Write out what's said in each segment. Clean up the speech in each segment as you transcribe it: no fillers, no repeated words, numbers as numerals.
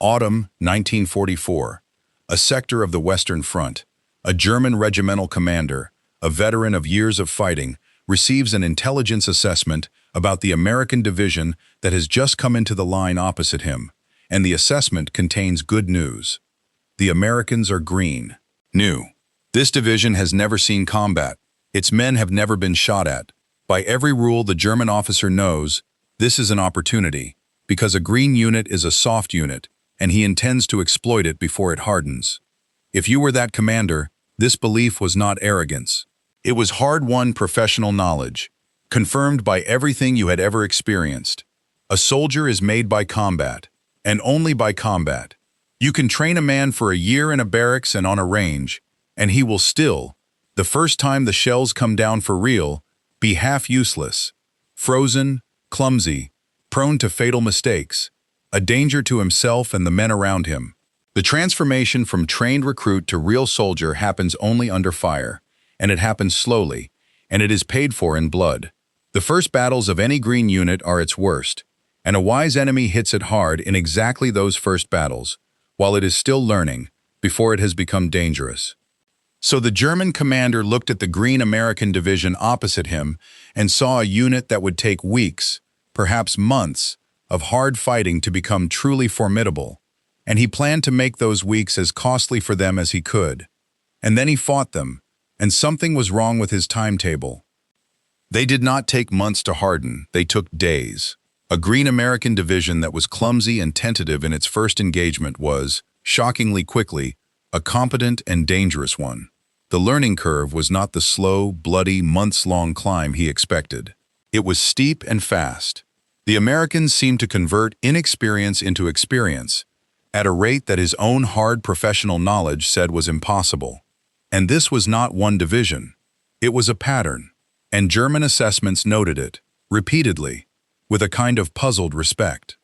Autumn 1944. A sector of the Western Front. A German regimental commander, a veteran of years of fighting, receives an intelligence assessment about the American division that has just come into the line opposite him, and the assessment contains good news. The Americans are green. New. This division has never seen combat. Its men have never been shot at. By every rule the German officer knows, this is an opportunity, because a green unit is a soft unit, and he intends to exploit it before it hardens. If you were that commander, this belief was not arrogance. It was hard-won professional knowledge, confirmed by everything you had ever experienced. A soldier is made by combat, and only by combat. You can train a man for a year in a barracks and on a range, and he will still, the first time the shells come down for real, be half useless, frozen, clumsy, prone to fatal mistakes, a danger to himself and the men around him. The transformation from trained recruit to real soldier happens only under fire, and it happens slowly, and it is paid for in blood. The first battles of any green unit are its worst, and a wise enemy hits it hard in exactly those first battles, while it is still learning, before it has become dangerous. So the German commander looked at the green American division opposite him and saw a unit that would take weeks, perhaps months, of hard fighting to become truly formidable, and he planned to make those weeks as costly for them as he could. And then he fought them, and something was wrong with his timetable. They did not take months to harden, they took days. A green American division that was clumsy and tentative in its first engagement was, shockingly quickly, a competent and dangerous one. The learning curve was not the slow, bloody, months-long climb he expected. It was steep and fast. The Americans seemed to convert inexperience into experience, at a rate that his own hard professional knowledge said was impossible. And this was not one division. It was a pattern, and German assessments noted it, repeatedly, with a kind of puzzled respect.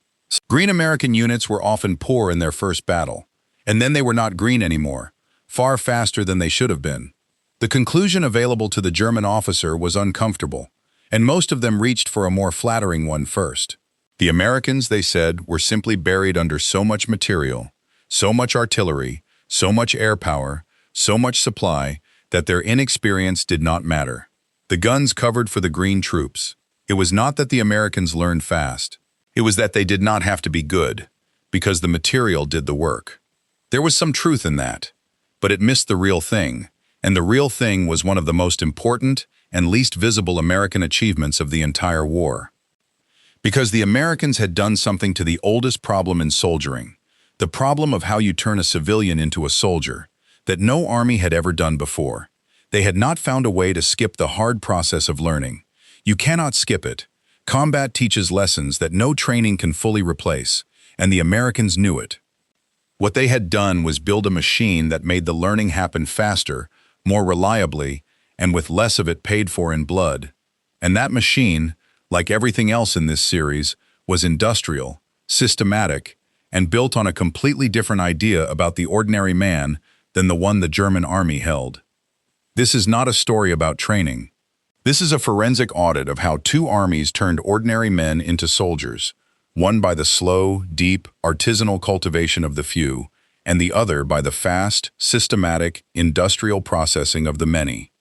Green American units were often poor in their first battle, and then they were not green anymore, far faster than they should have been. The conclusion available to the German officer was uncomfortable, and most of them reached for a more flattering one first. The Americans, they said, were simply buried under so much material, so much artillery, so much air power, so much supply, that their inexperience did not matter. The guns covered for the green troops. It was not that the Americans learned fast. It was that they did not have to be good, because the material did the work. There was some truth in that, but it missed the real thing, and the real thing was one of the most important and least visible American achievements of the entire war. Because the Americans had done something to the oldest problem in soldiering, the problem of how you turn a civilian into a soldier, that no army had ever done before. They had not found a way to skip the hard process of learning. You cannot skip it. Combat teaches lessons that no training can fully replace, and the Americans knew it. What they had done was build a machine that made the learning happen faster, more reliably, and with less of it paid for in blood. And that machine, like everything else in this series, was industrial, systematic, and built on a completely different idea about the ordinary man than the one the German army held. This is not a story about training. This is a forensic audit of how two armies turned ordinary men into soldiers, one by the slow, deep, artisanal cultivation of the few, and the other by the fast, systematic, industrial processing of the many,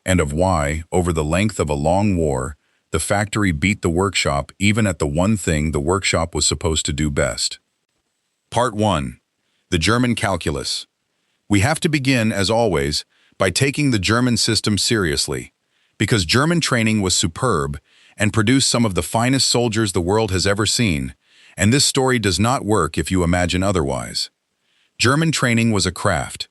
and of why, over the length of a long war, the factory beat the workshop even at the one thing the workshop was supposed to do best. Part 1. The German Calculus. We have to begin, as always, by taking the German system seriously, because German training was superb and produced some of the finest soldiers the world has ever seen, and this story does not work if you imagine otherwise. German training was a craft.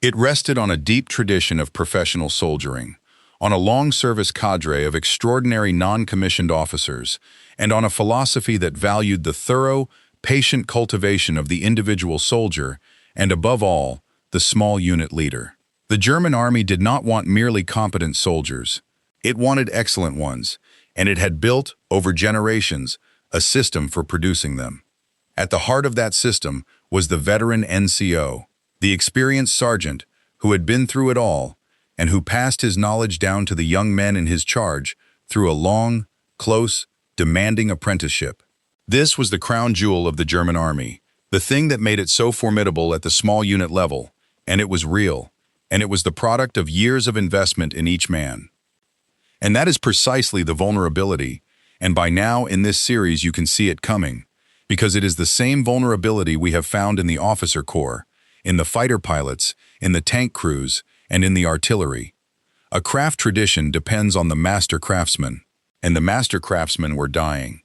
It rested on a deep tradition of professional soldiering, on a long-service cadre of extraordinary non-commissioned officers, and on a philosophy that valued the thorough, patient cultivation of the individual soldier, and above all, the small unit leader. The German army did not want merely competent soldiers. It wanted excellent ones, and it had built, over generations, a system for producing them. At the heart of that system was the veteran NCO, the experienced sergeant who had been through it all, and who passed his knowledge down to the young men in his charge through a long, close, demanding apprenticeship. This was the crown jewel of the German army, The thing that made it so formidable at the small unit level, and it was real, and it was the product of years of investment in each man. And that is precisely the vulnerability, and by now in this series you can see it coming, because it is the same vulnerability we have found in the officer corps, in the fighter pilots, in the tank crews, and in the artillery. A craft tradition depends on the master craftsman, and the master craftsmen were dying.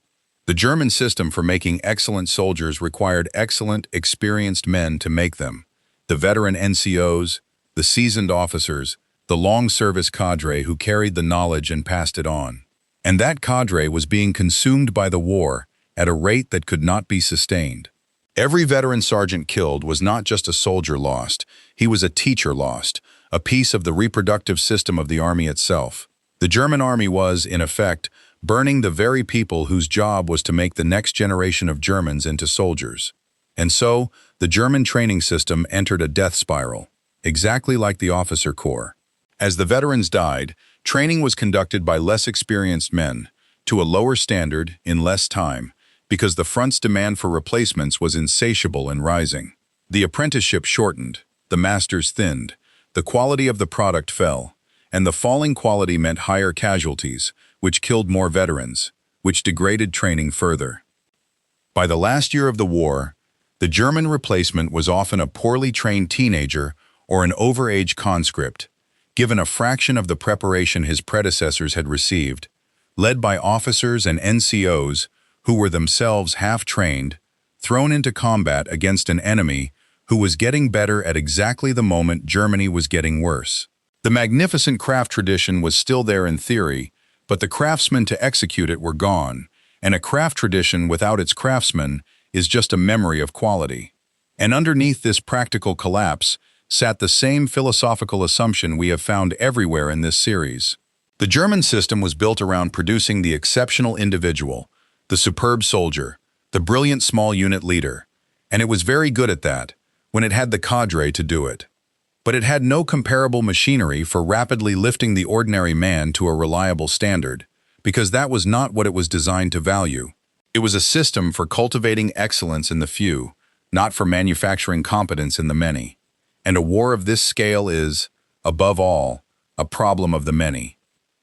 The German system for making excellent soldiers required excellent, experienced men to make them. The veteran NCOs, the seasoned officers, the long-service cadre who carried the knowledge and passed it on. And that cadre was being consumed by the war at a rate that could not be sustained. Every veteran sergeant killed was not just a soldier lost, he was a teacher lost, a piece of the reproductive system of the army itself. The German army was, in effect, burning the very people whose job was to make the next generation of Germans into soldiers. And so, the German training system entered a death spiral, exactly like the officer corps. As the veterans died, training was conducted by less experienced men, to a lower standard, in less time, because the front's demand for replacements was insatiable and rising. The apprenticeship shortened, the masters thinned, the quality of the product fell, and the falling quality meant higher casualties, which killed more veterans, which degraded training further. By the last year of the war, the German replacement was often a poorly trained teenager or an overage conscript, given a fraction of the preparation his predecessors had received, led by officers and NCOs who were themselves half-trained, thrown into combat against an enemy who was getting better at exactly the moment Germany was getting worse. The magnificent craft tradition was still there in theory, but the craftsmen to execute it were gone, and a craft tradition without its craftsmen is just a memory of quality. And underneath this practical collapse sat the same philosophical assumption we have found everywhere in this series. The German system was built around producing the exceptional individual, the superb soldier, the brilliant small unit leader, and it was very good at that, when it had the cadre to do it. But it had no comparable machinery for rapidly lifting the ordinary man to a reliable standard, because that was not what it was designed to value. It was a system for cultivating excellence in the few, not for manufacturing competence in the many. And a war of this scale is, above all, a problem of the many.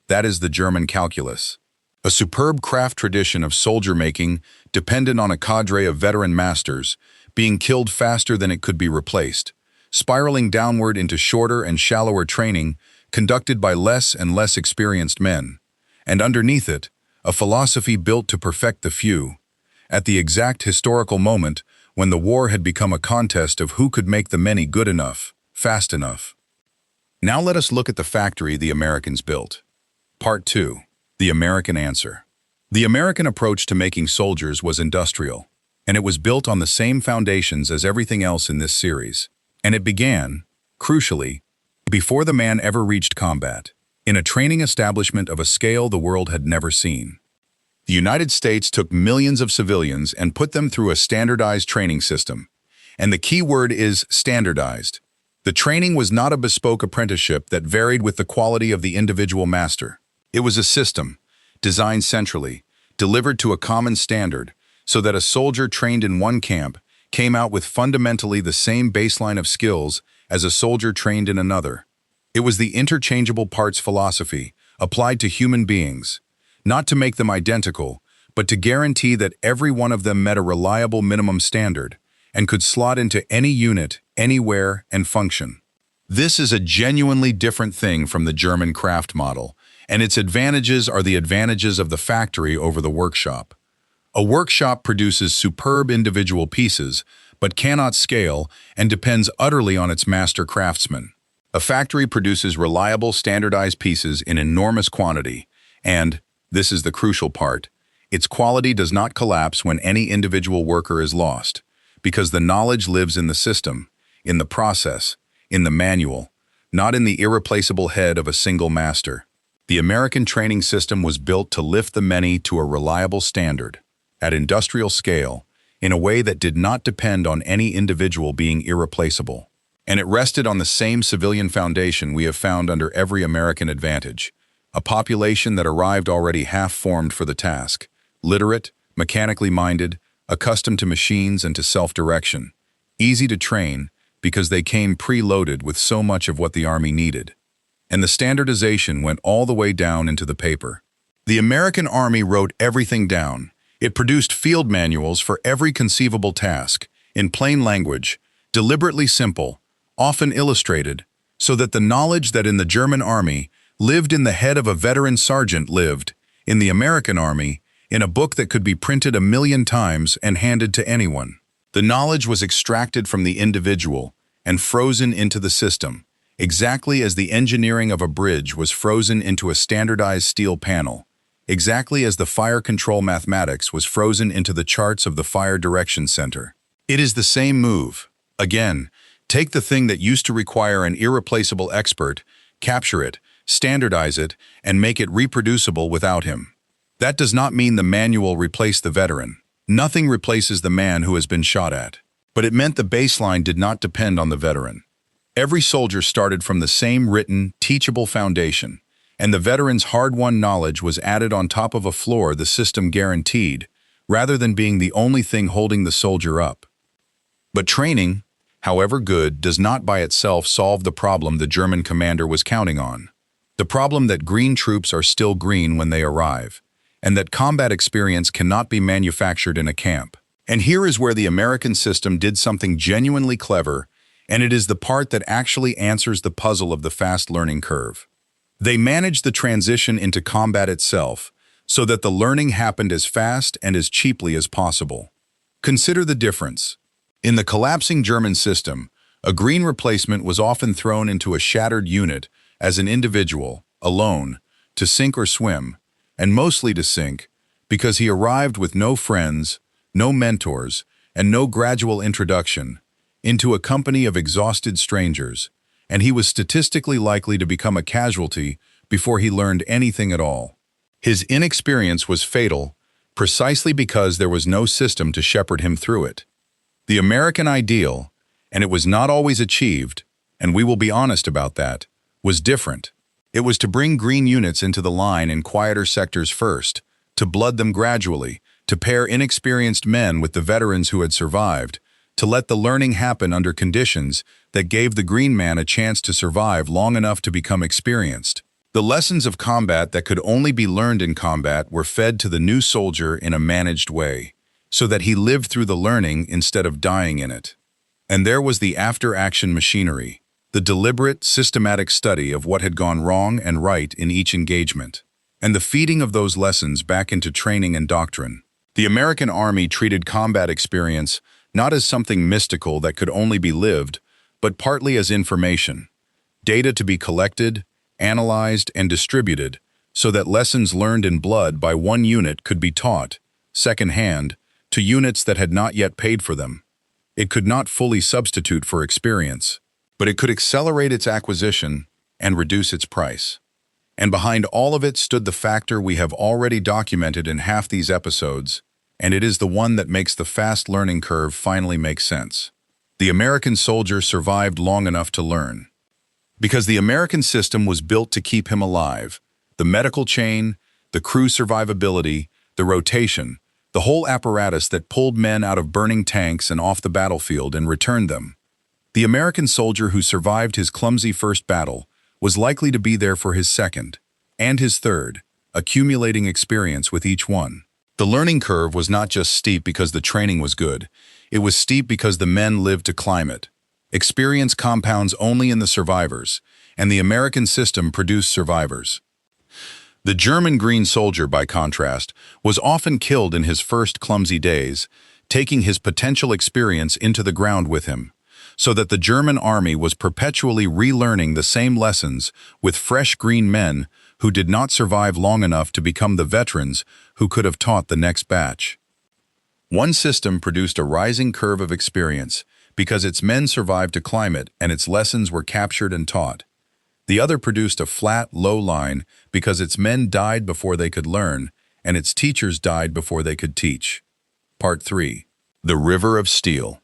That is the German calculus. A superb craft tradition of soldier-making dependent on a cadre of veteran masters, being killed faster than it could be replaced, spiraling downward into shorter and shallower training conducted by less and less experienced men, and underneath it, a philosophy built to perfect the few, at the exact historical moment when the war had become a contest of who could make the many good enough, fast enough. Now let us look at the factory the Americans built. Part 2. The American Answer. The American approach to making soldiers was industrial, and it was built on the same foundations as everything else in this series. And it began, crucially, before the man ever reached combat, in a training establishment of a scale the world had never seen. The United States took millions of civilians and put them through a standardized training system. And the key word is standardized. The training was not a bespoke apprenticeship that varied with the quality of the individual master. It was a system, designed centrally, delivered to a common standard, so that a soldier trained in one camp came out with fundamentally the same baseline of skills as a soldier trained in another. It was the interchangeable parts philosophy, applied to human beings, not to make them identical, but to guarantee that every one of them met a reliable minimum standard and could slot into any unit, anywhere, and function. This is a genuinely different thing from the German craft model, and its advantages are the advantages of the factory over the workshop. A workshop produces superb individual pieces, but cannot scale and depends utterly on its master craftsman. A factory produces reliable, standardized pieces in enormous quantity, and, this is the crucial part, its quality does not collapse when any individual worker is lost, because the knowledge lives in the system, in the process, in the manual, not in the irreplaceable head of a single master. The American training system was built to lift the many to a reliable standard, at industrial scale, in a way that did not depend on any individual being irreplaceable. And it rested on the same civilian foundation we have found under every American advantage, a population that arrived already half-formed for the task, literate, mechanically minded, accustomed to machines and to self-direction, easy to train because they came preloaded with so much of what the Army needed. And the standardization went all the way down into the paper. The American Army wrote everything down. It produced field manuals for every conceivable task, in plain language, deliberately simple, often illustrated, so that the knowledge that in the German Army lived in the head of a veteran sergeant lived, in the American Army, in a book that could be printed 1,000,000 times and handed to anyone. The knowledge was extracted from the individual and frozen into the system, exactly as the engineering of a bridge was frozen into a standardized steel panel, exactly as the fire control mathematics was frozen into the charts of the Fire Direction Center. It is the same move. Again, take the thing that used to require an irreplaceable expert, capture it, standardize it, and make it reproducible without him. That does not mean the manual replaced the veteran. Nothing replaces the man who has been shot at. But it meant the baseline did not depend on the veteran. Every soldier started from the same written, teachable foundation, and the veteran's hard-won knowledge was added on top of a floor the system guaranteed, rather than being the only thing holding the soldier up. But training, however good, does not by itself solve the problem the German commander was counting on. The problem that green troops are still green when they arrive, and that combat experience cannot be manufactured in a camp. And here is where the American system did something genuinely clever, and it is the part that actually answers the puzzle of the fast learning curve. They managed the transition into combat itself, so that the learning happened as fast and as cheaply as possible. Consider the difference. In the collapsing German system, a green replacement was often thrown into a shattered unit as an individual, alone, to sink or swim, and mostly to sink, because he arrived with no friends, no mentors, and no gradual introduction, into a company of exhausted strangers, and he was statistically likely to become a casualty before he learned anything at all. His inexperience was fatal, precisely because there was no system to shepherd him through it. The American ideal, and it was not always achieved, and we will be honest about that, was different. It was to bring green units into the line in quieter sectors first, to blood them gradually, to pair inexperienced men with the veterans who had survived, to let the learning happen under conditions that gave the green man a chance to survive long enough to become experienced. The lessons of combat that could only be learned in combat were fed to the new soldier in a managed way, so that he lived through the learning instead of dying in it. And there was the after-action machinery, the deliberate, systematic study of what had gone wrong and right in each engagement, and the feeding of those lessons back into training and doctrine. The American Army treated combat experience not as something mystical that could only be lived, but partly as information, data to be collected, analyzed, and distributed, so that lessons learned in blood by one unit could be taught, second-hand, to units that had not yet paid for them. It could not fully substitute for experience, but it could accelerate its acquisition and reduce its price. And behind all of it stood the factor we have already documented in half these episodes, and it is the one that makes the fast learning curve finally make sense. The American soldier survived long enough to learn. Because the American system was built to keep him alive, the medical chain, the crew survivability, the rotation, the whole apparatus that pulled men out of burning tanks and off the battlefield and returned them. The American soldier who survived his clumsy first battle was likely to be there for his second, and his third, accumulating experience with each one. The learning curve was not just steep because the training was good, it was steep because the men lived to climb it. Experience compounds only in the survivors, and the American system produced survivors. The German green soldier, by contrast, was often killed in his first clumsy days, taking his potential experience into the ground with him, so that the German army was perpetually relearning the same lessons with fresh green men who did not survive long enough to become the veterans who could have taught the next batch. One system produced a rising curve of experience because its men survived to climb it and its lessons were captured and taught. The other produced a flat, low line because its men died before they could learn and its teachers died before they could teach. Part 3. The River of Steel.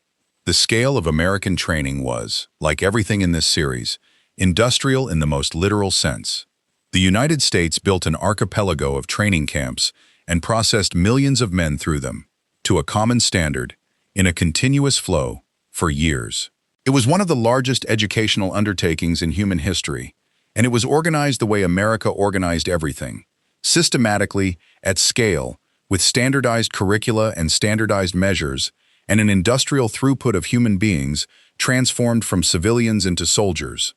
The scale of American training was, like everything in this series, industrial in the most literal sense. The United States built an archipelago of training camps and processed millions of men through them. to a common standard, in a continuous flow, for years. It was one of the largest educational undertakings in human history, and it was organized the way America organized everything, systematically, at scale, with standardized curricula and standardized measures, and an industrial throughput of human beings transformed from civilians into soldiers.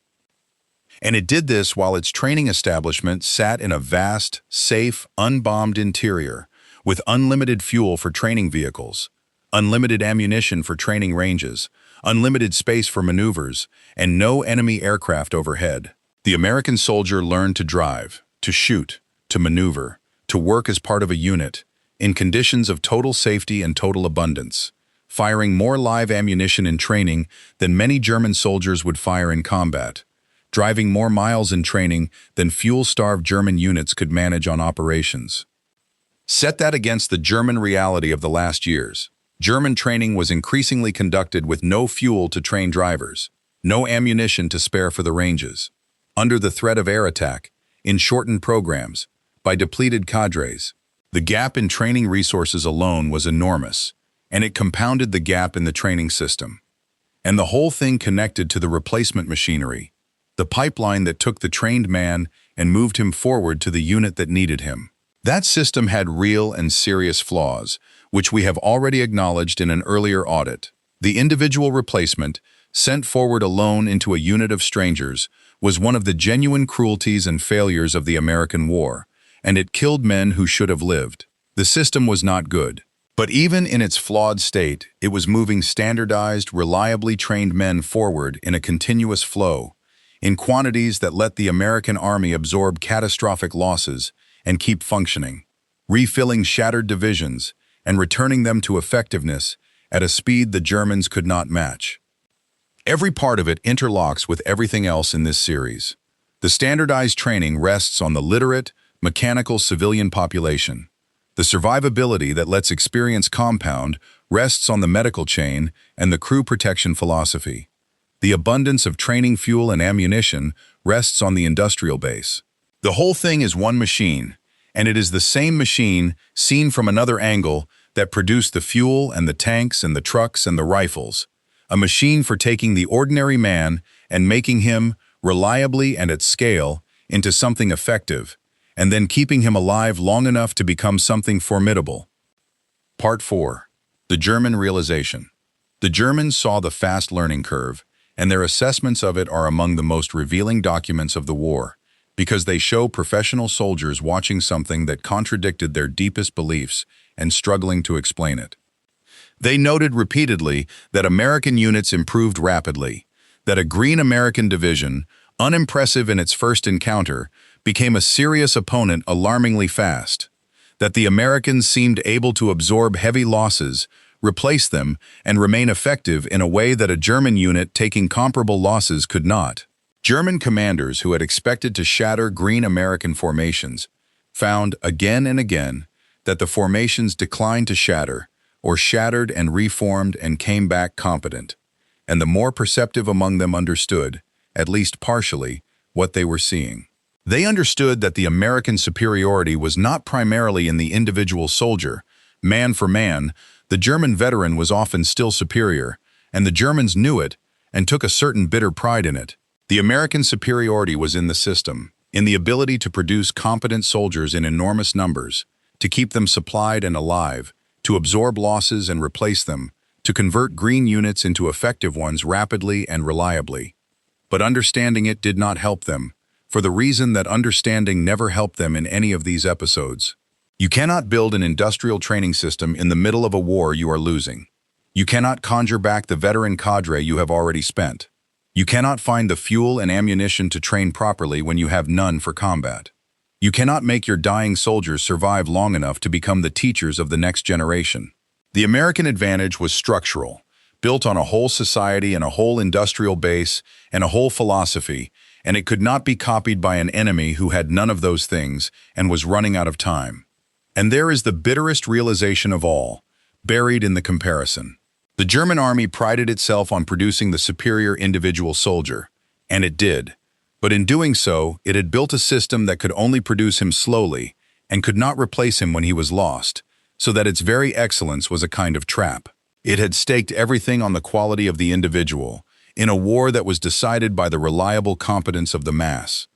And it did this while its training establishment sat in a vast, safe, unbombed interior, with unlimited fuel for training vehicles, unlimited ammunition for training ranges, unlimited space for maneuvers, and no enemy aircraft overhead. The American soldier learned to drive, to shoot, to maneuver, to work as part of a unit, in conditions of total safety and total abundance, firing more live ammunition in training than many German soldiers would fire in combat, driving more miles in training than fuel-starved German units could manage on operations. Set that against the German reality of the last years. German training was increasingly conducted with no fuel to train drivers, no ammunition to spare for the ranges, under the threat of air attack, in shortened programs, by depleted cadres. The gap in training resources alone was enormous, and it compounded the gap in the training system. And the whole thing connected to the replacement machinery, the pipeline that took the trained man and moved him forward to the unit that needed him. That system had real and serious flaws, which we have already acknowledged in an earlier audit. The individual replacement, sent forward alone into a unit of strangers, was one of the genuine cruelties and failures of the American war, and it killed men who should have lived. The system was not good. But even in its flawed state, it was moving standardized, reliably trained men forward in a continuous flow, in quantities that let the American army absorb catastrophic losses and keep functioning, refilling shattered divisions and returning them to effectiveness at a speed the Germans could not match. Every part of it interlocks with everything else in this series. The standardized training rests on the literate, mechanical civilian population. The survivability that lets experience compound rests on the medical chain and the crew protection philosophy. The abundance of training fuel and ammunition rests on the industrial base. The whole thing is one machine, and it is the same machine seen from another angle that produced the fuel and the tanks and the trucks and the rifles. A machine for taking the ordinary man and making him, reliably and at scale, into something effective, and then keeping him alive long enough to become something formidable. Part 4. The German realization. The Germans saw the fast learning curve, and their assessments of it are among the most revealing documents of the war, because they show professional soldiers watching something that contradicted their deepest beliefs and struggling to explain it. They noted repeatedly that American units improved rapidly, that a Green American division, unimpressive in its first encounter, became a serious opponent alarmingly fast, that the Americans seemed able to absorb heavy losses, replace them, and remain effective in a way that a German unit taking comparable losses could not. German commanders who had expected to shatter Green American formations found again and again that the formations declined to shatter, or shattered and reformed and came back competent, and the more perceptive among them understood, at least partially, what they were seeing. They understood that the American superiority was not primarily in the individual soldier. Man for man, the German veteran was often still superior, and the Germans knew it and took a certain bitter pride in it. The American superiority was in the system, in the ability to produce competent soldiers in enormous numbers, to keep them supplied and alive, to absorb losses and replace them, to convert green units into effective ones rapidly and reliably. But understanding it did not help them, for the reason that understanding never helped them in any of these episodes. You cannot build an industrial training system in the middle of a war you are losing. You cannot conjure back the veteran cadre you have already spent. You cannot find the fuel and ammunition to train properly when you have none for combat. You cannot make your dying soldiers survive long enough to become the teachers of the next generation. The American advantage was structural, built on a whole society and a whole industrial base and a whole philosophy, and it could not be copied by an enemy who had none of those things and was running out of time. And there is the bitterest realization of all, buried in the comparison. The German army prided itself on producing the superior individual soldier, and it did. But in doing so, it had built a system that could only produce him slowly and could not replace him when he was lost, so that its very excellence was a kind of trap. It had staked everything on the quality of the individual, in a war that was decided by the reliable competence of the mass.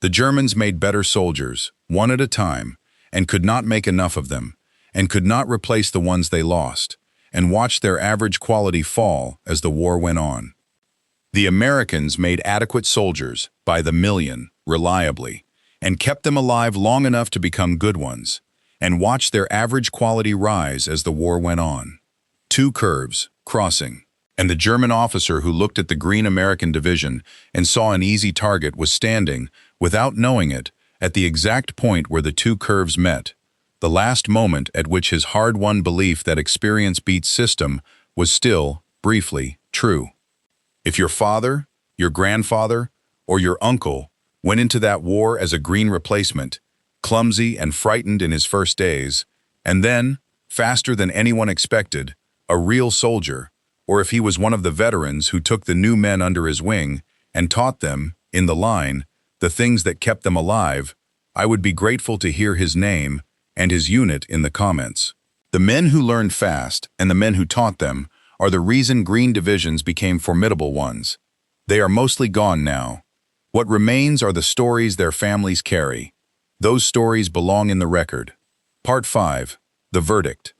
The Germans made better soldiers, one at a time, and could not make enough of them, and could not replace the ones they lost, and watched their average quality fall as the war went on. The Americans made adequate soldiers, by the million, reliably, and kept them alive long enough to become good ones, and watched their average quality rise as the war went on. Two curves, crossing, and the German officer who looked at the green American division and saw an easy target was standing, without knowing it, at the exact point where the two curves met, the last moment at which his hard-won belief that experience beats system was still, briefly, true. If your father, your grandfather, or your uncle went into that war as a green replacement, clumsy and frightened in his first days, and then, faster than anyone expected, a real soldier, or if he was one of the veterans who took the new men under his wing and taught them, in the line, the things that kept them alive, I would be grateful to hear his name and his unit in the comments. The men who learned fast and the men who taught them are the reason green divisions became formidable ones. They are mostly gone now. What remains are the stories their families carry. Those stories belong in the record. Part 5. The Verdict.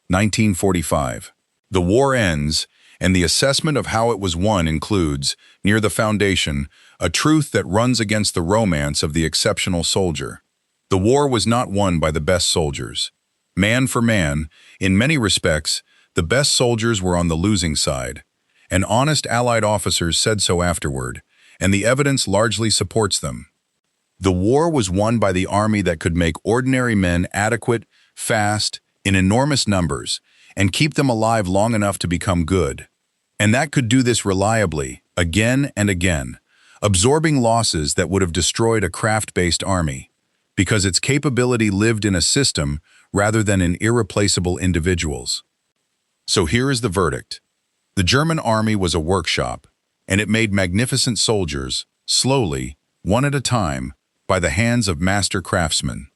1945. The war ends, and the assessment of how it was won includes, near the foundation, a truth that runs against the romance of the exceptional soldier. The war was not won by the best soldiers. Man for man, in many respects, the best soldiers were on the losing side, and honest Allied officers said so afterward, and the evidence largely supports them. The war was won by the army that could make ordinary men adequate, fast, in enormous numbers, and keep them alive long enough to become good. And that could do this reliably, again and again, absorbing losses that would have destroyed a craft-based army, because its capability lived in a system rather than in irreplaceable individuals. So here is the verdict. The German army was a workshop, and it made magnificent soldiers, slowly, one at a time, by the hands of master craftsmen.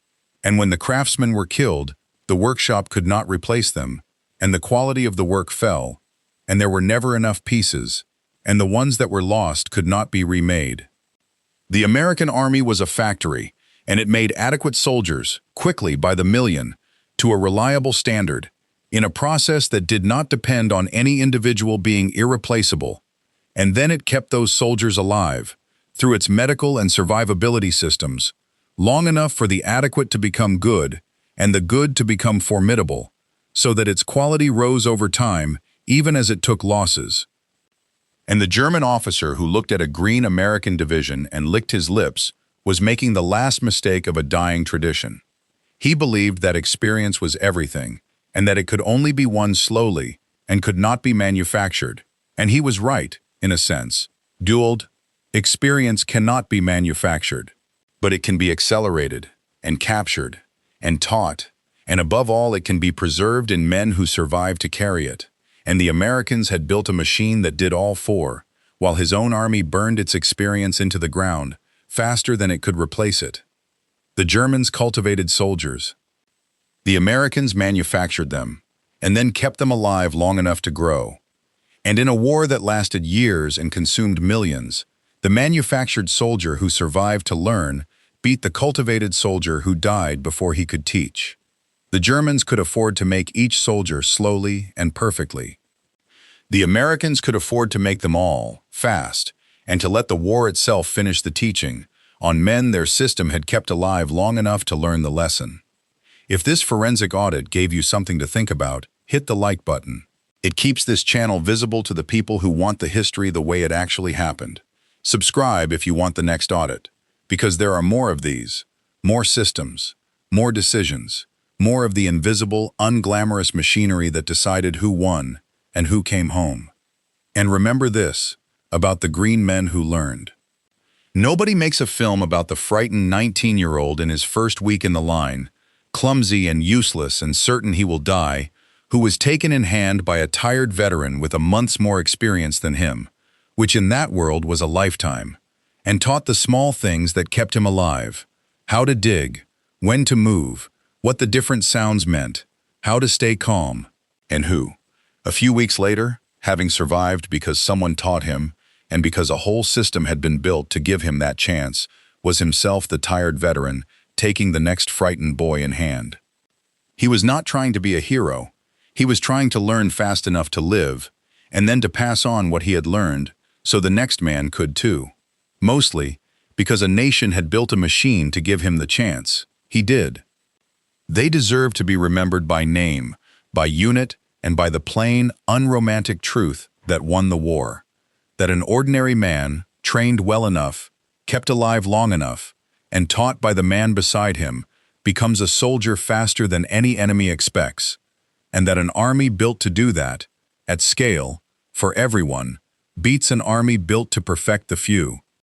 And when the craftsmen were killed, the workshop could not replace them, and the quality of the work fell, and there were never enough pieces, and the ones that were lost could not be remade. The American army was a factory, and it made adequate soldiers, quickly by the million, to a reliable standard, in a process that did not depend on any individual being irreplaceable, and then it kept those soldiers alive, through its medical and survivability systems, long enough for the adequate to become good, and the good to become formidable, so that its quality rose over time, even as it took losses. And the German officer who looked at a green American division and licked his lips was making the last mistake of a dying tradition. He believed that experience was everything, and that it could only be won slowly and could not be manufactured. And he was right, in a sense. Dueled, experience cannot be manufactured, but it can be accelerated and captured and taught, and above all it can be preserved in men who survive to carry it. And the Americans had built a machine that did all four, while his own army burned its experience into the ground, faster than it could replace it. The Germans cultivated soldiers. The Americans manufactured them, and then kept them alive long enough to grow. And in a war that lasted years and consumed millions, the manufactured soldier who survived to learn beat the cultivated soldier who died before he could teach. The Germans could afford to make each soldier slowly and perfectly. The Americans could afford to make them all, fast, and to let the war itself finish the teaching, on men their system had kept alive long enough to learn the lesson. If this forensic audit gave you something to think about, hit the like button. It keeps this channel visible to the people who want the history the way it actually happened. Subscribe if you want the next audit, because there are more of these, more systems, more decisions, more of the invisible, unglamorous machinery that decided who won and who came home. And remember this, about the green men who learned. Nobody makes a film about the frightened 19-year-old in his first week in the line, clumsy and useless and certain he will die, who was taken in hand by a tired veteran with a month's more experience than him, which in that world was a lifetime, and taught the small things that kept him alive, how to dig, when to move, what the different sounds meant, How to stay calm, and who. A few weeks later, having survived because someone taught him, and because a whole system had been built to give him that chance, was himself the tired veteran, taking the next frightened boy in hand. He was not trying to be a hero. He was trying to learn fast enough to live, and then to pass on what he had learned, so the next man could too. Mostly, because a nation had built a machine to give him the chance. He did. They deserve to be remembered by name, by unit, and by the plain, unromantic truth that won the war. That an ordinary man, trained well enough, kept alive long enough, and taught by the man beside him, becomes a soldier faster than any enemy expects. And that an army built to do that, at scale, for everyone, beats an army built to perfect the few.